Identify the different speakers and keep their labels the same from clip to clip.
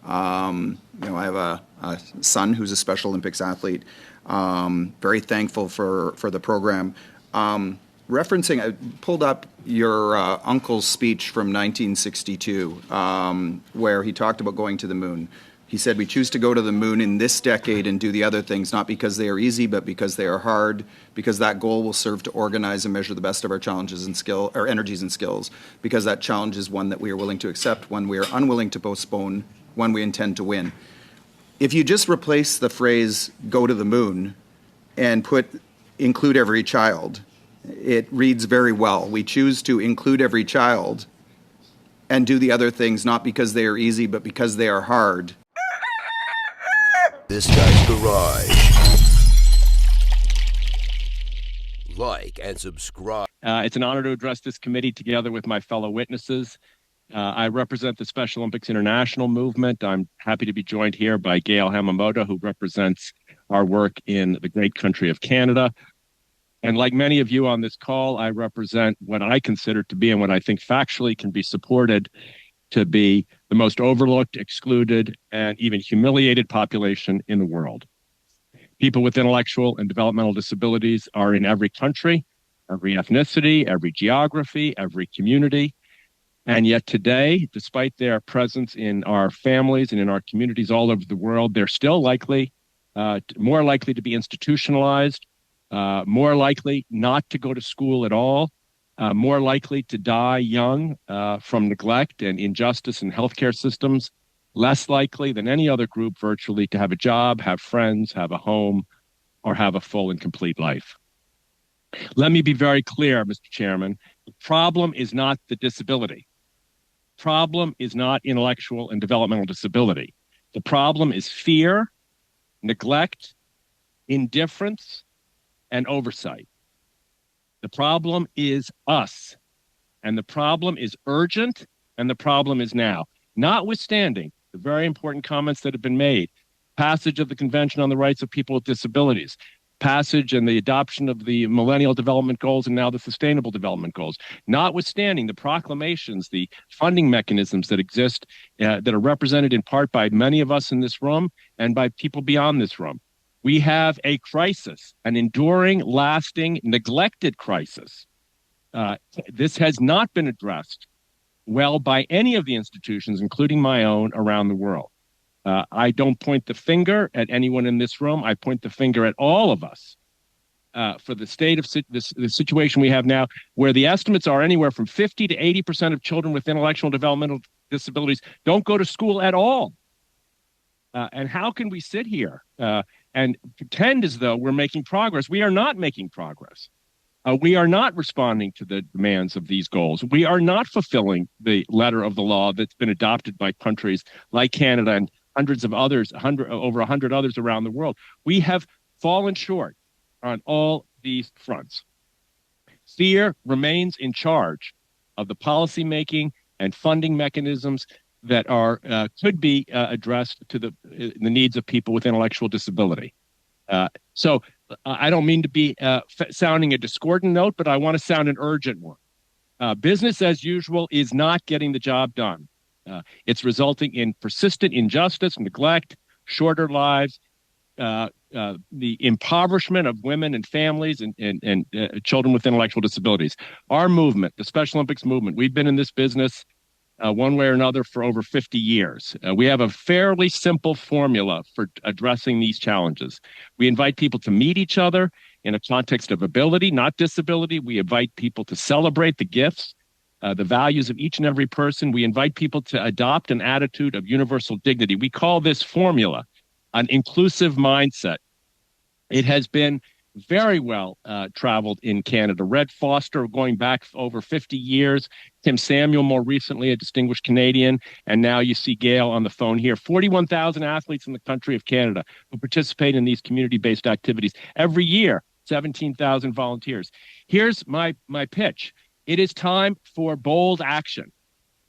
Speaker 1: I have a son who's a Special Olympics athlete. Very thankful for the program. Referencing, I pulled up your uncle's speech from 1962, where he talked about going to the moon. He said, "We choose to go to the moon in this decade and do the other things, not because they are easy, but because they are hard, because that goal will serve to organize and measure the best of our challenges and our energies and skills, because that challenge is one that we are willing to accept, one we are unwilling to postpone, one we intend to win." If you just replace the phrase "go to the moon" and put "include every child," it reads very well. We choose to include every child and do the other things, not because they are easy, but because they are hard.
Speaker 2: This Guy's Garage. Like and subscribe.
Speaker 3: It's an honor to address this committee together with my fellow witnesses. I represent the Special Olympics International movement. I'm happy to be joined here by Gail Hamamoto, who represents our work in the great country of Canada. And like many of you on this call, I represent what I consider to be, and what I think factually can be supported to be, the most overlooked, excluded, and even humiliated population in the world. People with intellectual and developmental disabilities are in every country, every ethnicity, every geography, every community. And yet today, despite their presence in our families and in our communities all over the world, they're still more likely to be institutionalized, more likely not to go to school at all, more likely to die young from neglect and injustice in healthcare systems, less likely than any other group virtually to have a job, have friends, have a home, or have a full and complete life. Let me be very clear, Mr. Chairman. The problem is not the disability. The problem is not intellectual and developmental disability. The problem is fear, neglect, indifference, and oversight. The problem is us, and the problem is urgent, and the problem is now. Notwithstanding the very important comments that have been made, passage of the Convention on the Rights of People with Disabilities, passage and the adoption of the Millennial Development Goals and now the Sustainable Development Goals, notwithstanding the proclamations, the funding mechanisms that exist, that are represented in part by many of us in this room and by people beyond this room. We have a crisis, an enduring, lasting, neglected crisis. This has not been addressed well by any of the institutions, including my own, around the world. I don't point the finger at anyone in this room. I point the finger at all of us for the state of the situation we have now, where the estimates are anywhere from 50 to 80% of children with intellectual and developmental disabilities don't go to school at all. And how can we sit here and pretend as though we're making progress? We are not making progress. We are not responding to the demands of these goals. We are not fulfilling the letter of the law that's been adopted by countries like Canada and hundreds of others, over 100 others around the world. We have fallen short on all these fronts. Fear remains in charge of the policymaking and funding mechanisms that could be addressed to the needs of people with intellectual disability. So I don't mean to be sounding a discordant note, but I want to sound an urgent one. Business as usual is not getting the job done. It's resulting in persistent injustice, neglect, shorter lives, the impoverishment of women and families and children with intellectual disabilities. Our movement, the Special Olympics movement, we've been in this business one way or another for over 50 years. We have a fairly simple formula for addressing these challenges. We invite people to meet each other in a context of ability, not disability. We invite people to celebrate the gifts, the values of each and every person. We invite people to adopt an attitude of universal dignity. We call this formula an inclusive mindset. It has been very well traveled in Canada. Red Foster, going back over 50 years, Tim Samuel, more recently, a distinguished Canadian, and now you see Gail on the phone here. 41,000 athletes in the country of Canada who participate in these community-based activities. Every year, 17,000 volunteers. Here's my pitch. It is time for bold action.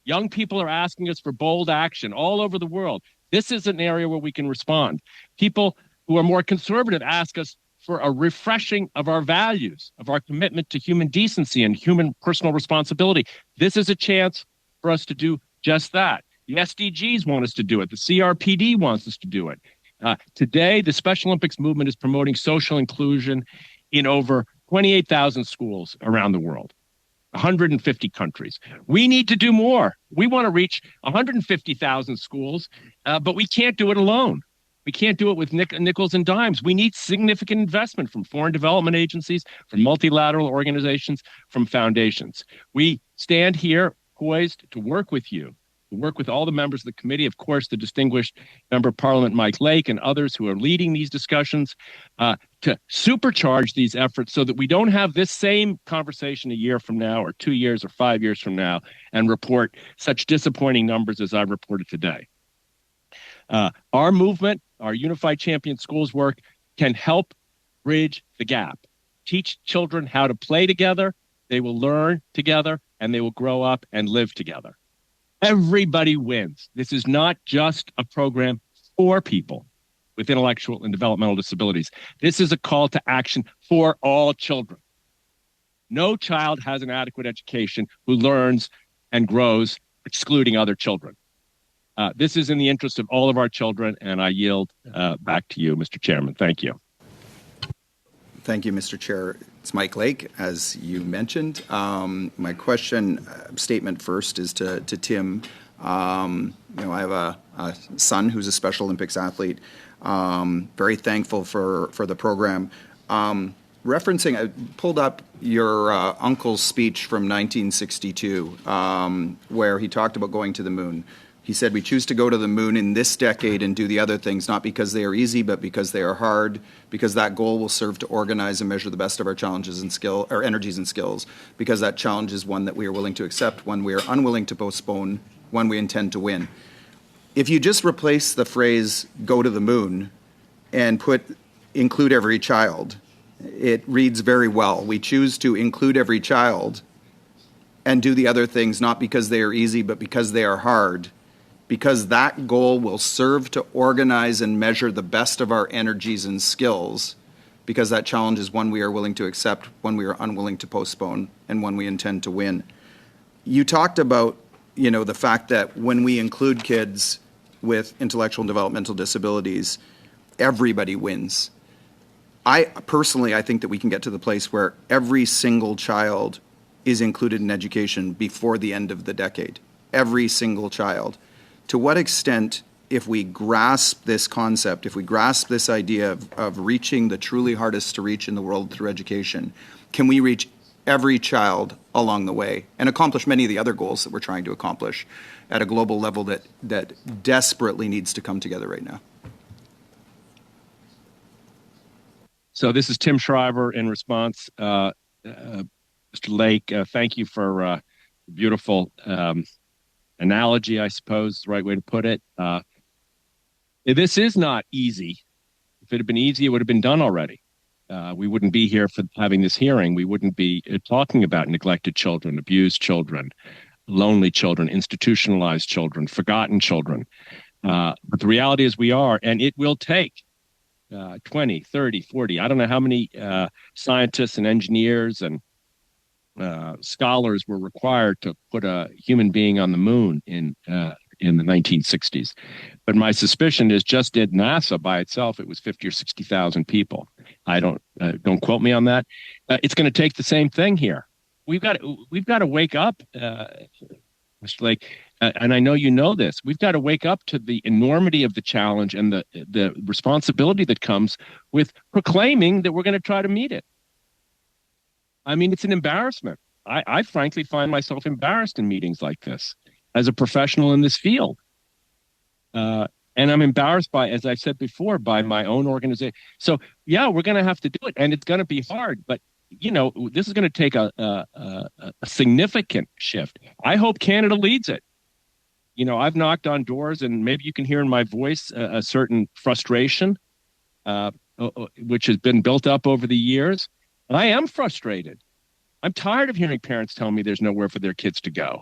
Speaker 3: Young people are asking us for bold action all over the world. This is an area where we can respond. People who are more conservative ask us for a refreshing of our values, of our commitment to human decency and human personal responsibility. This is a chance for us to do just that. The SDGs want us to do it. The CRPD wants us to do it. Today, the Special Olympics movement is promoting social inclusion in over 28,000 schools around the world, 150 countries. We need to do more. We want to reach 150,000 schools, but we can't do it alone. We can't do it with nickels and dimes. We need significant investment from foreign development agencies, from multilateral organizations, from foundations. We stand here poised to work with you, to work with all the members of the committee, of course, the distinguished Member of Parliament Mike Lake and others who are leading these discussions, to supercharge these efforts so that we don't have this same conversation a year from now or 2 years or 5 years from now and report such disappointing numbers as I've reported today. Our movement, our Unified Champion Schools work can help bridge the gap, teach children how to play together, they will learn together, and they will grow up and live together. Everybody wins. This is not just a program for people with intellectual and developmental disabilities. This is a call to action for all children. No child has an adequate education who learns and grows excluding other children. This is in the interest of all of our children, and I yield back to you, Mr. Chairman. Thank you.
Speaker 1: Thank you, Mr. Chair. It's Mike Lake, as you mentioned. My question statement first is to Tim. I have a son who's a Special Olympics athlete. Very thankful for the program. Referencing, I pulled up your uncle's speech from 1962, where he talked about going to the moon. He said, "We choose to go to the moon in this decade and do the other things, not because they are easy, but because they are hard, because that goal will serve to organize and measure the best of our challenges and our energies and skills, because that challenge is one that we are willing to accept, one we are unwilling to postpone, one we intend to win." If you just replace the phrase "go to the moon" and include every child, it reads very well. We choose to include every child and do the other things, not because they are easy, but because they are hard, because that goal will serve to organize and measure the best of our energies and skills, because that challenge is one we are willing to accept, one we are unwilling to postpone, and one we intend to win. You talked about, the fact that when we include kids with intellectual and developmental disabilities, everybody wins. I think that we can get to the place where every single child is included in education before the end of the decade. Every single child. To what extent, if we grasp this concept, if we grasp this idea of reaching the truly hardest to reach in the world through education, can we reach every child along the way and accomplish many of the other goals that we're trying to accomplish at a global level that desperately needs to come together right now?
Speaker 3: So this is Tim Shriver in response. Mr. Lake, thank you for a beautiful analogy, I suppose, the right way to put it. This is not easy. If it had been easy, it would have been done already. We wouldn't be here for having this hearing. We wouldn't be talking about neglected children, abused children, lonely children, institutionalized children, forgotten children. But the reality is we are, and it will take 20, 30, 40. I don't know how many scientists and engineers and scholars were required to put a human being on the moon in the 1960s. But my suspicion is just at NASA by itself, it was 50 or 60,000 people. I don't quote me on that. It's going to take the same thing here. We've got to wake up, Mr. Lake, and I know you know this. We've got to wake up to the enormity of the challenge and the responsibility that comes with proclaiming that we're going to try to meet it. I mean, it's an embarrassment. I frankly find myself embarrassed in meetings like this as a professional in this field. And I'm embarrassed by, as I've said before, by my own organization. So, yeah, we're going to have to do it, and it's going to be hard. But, this is going to take a significant shift. I hope Canada leads it. I've knocked on doors, and maybe you can hear in my voice a certain frustration, which has been built up over the years. I am frustrated. I'm tired of hearing parents tell me there's nowhere for their kids to go.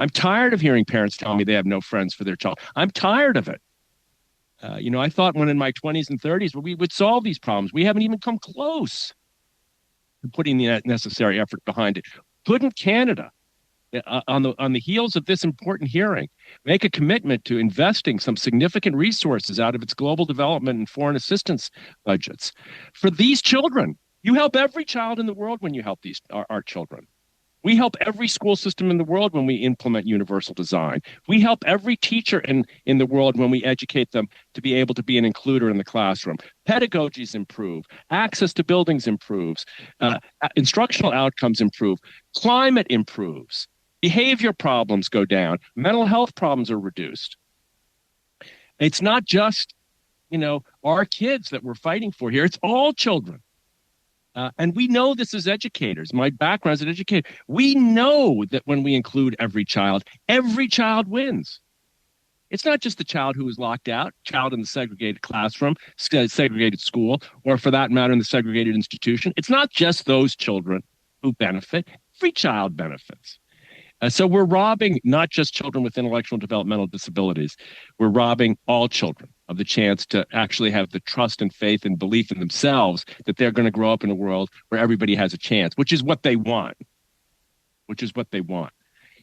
Speaker 3: I'm tired of hearing parents tell me they have no friends for their child. I'm tired of it. I thought when in my 20s and 30s we would solve these problems. We haven't even come close to putting the necessary effort behind it. Couldn't Canada on the heels of this important hearing, make a commitment to investing some significant resources out of its global development and foreign assistance budgets for these children. You help every child in the world when you help our children. We help every school system in the world when we implement universal design. We help every teacher in the world when we educate them to be able to be an includer in the classroom. Pedagogies improve. Access to buildings improves. Instructional outcomes improve. Climate improves. Behavior problems go down. Mental health problems are reduced. It's not just, our kids that we're fighting for here. It's all children. And we know this as educators. My background as an educator, we know that when we include every child wins. It's not just the child who is locked out, child in the segregated classroom, segregated school, or for that matter, in the segregated institution. It's not just those children who benefit. Every child benefits. So we're robbing not just children with intellectual and developmental disabilities. We're robbing all children of the chance to actually have the trust and faith and belief in themselves that they're going to grow up in a world where everybody has a chance, which is what they want.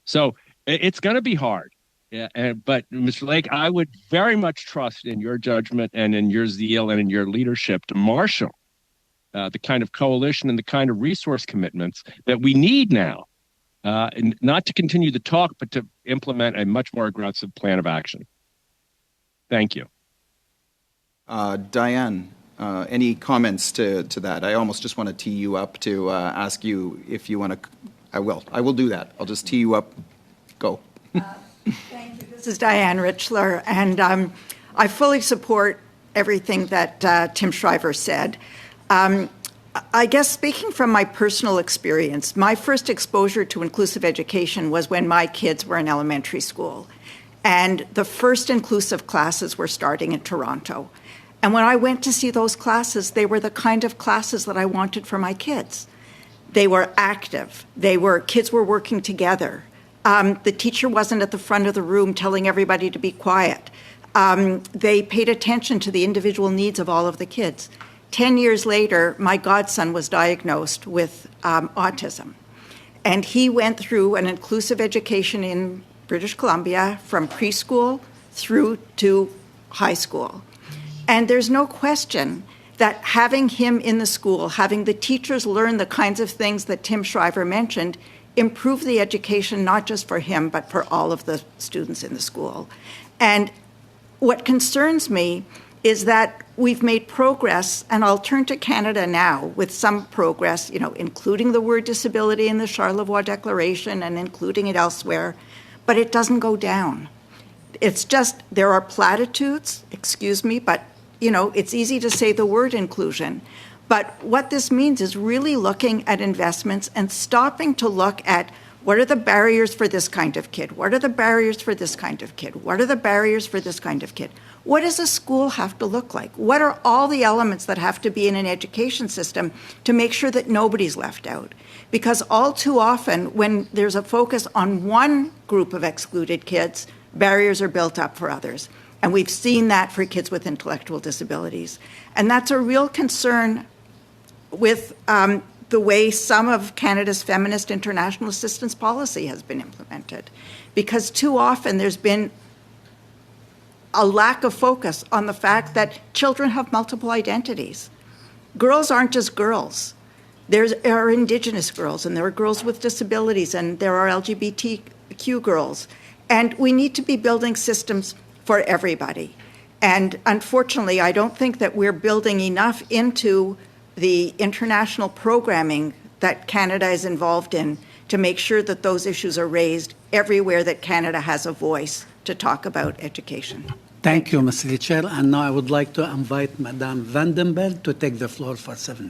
Speaker 3: So it's going to be hard. Yeah, but Mr. Lake, I would very much trust in your judgment and in your zeal and in your leadership to marshal the kind of coalition and the kind of resource commitments that we need now. And not to continue the talk, but to implement a much more aggressive plan of action. Thank you.
Speaker 1: Diane, any comments to that? I almost just want to tee you up to ask you if you want to. I will do that. I'll just tee you up. Go.
Speaker 4: Thank you. This is Diane Richler, and I fully support everything that Tim Shriver said. I guess speaking from my personal experience, my first exposure to inclusive education was when my kids were in elementary school. And the first inclusive classes were starting in Toronto. And when I went to see those classes, they were the kind of classes that I wanted for my kids. They were active. Kids were working together. The teacher wasn't at the front of the room telling everybody to be quiet. They paid attention to the individual needs of all of the kids. 10 years later, my godson was diagnosed with autism. And he went through an inclusive education in British Columbia from preschool through to high school. And there's no question that having him in the school, having the teachers learn the kinds of things that Tim Shriver mentioned, improved the education not just for him, but for all of the students in the school. And what concerns me is that we've made progress, and I'll turn to Canada now with some progress, including the word disability in the Charlevoix Declaration and including it elsewhere, but it doesn't go down. It's just, there are platitudes, excuse me, but, it's easy to say the word inclusion. But what this means is really looking at investments and stopping to look at what are the barriers for this kind of kid? What are the barriers for this kind of kid? What are the barriers for this kind of kid? What does a school have to look like? What are all the elements that have to be in an education system to make sure that nobody's left out? Because all too often, when there's a focus on one group of excluded kids, barriers are built up for others. And we've seen that for kids with intellectual disabilities. And that's a real concern with the way some of Canada's feminist international assistance policy has been implemented. Because too often there's been a lack of focus on the fact that children have multiple identities. Girls aren't just girls. There are Indigenous girls, and there are girls with disabilities, and there are LGBTQ girls. And we need to be building systems for everybody. And unfortunately, I don't think that we're building enough into the international programming that Canada is involved in to make sure that those issues are raised everywhere that Canada has a voice to talk about education.
Speaker 5: Thank you, Mr. Chair. And now I would like to invite Madame Vandenberg to take the floor for 7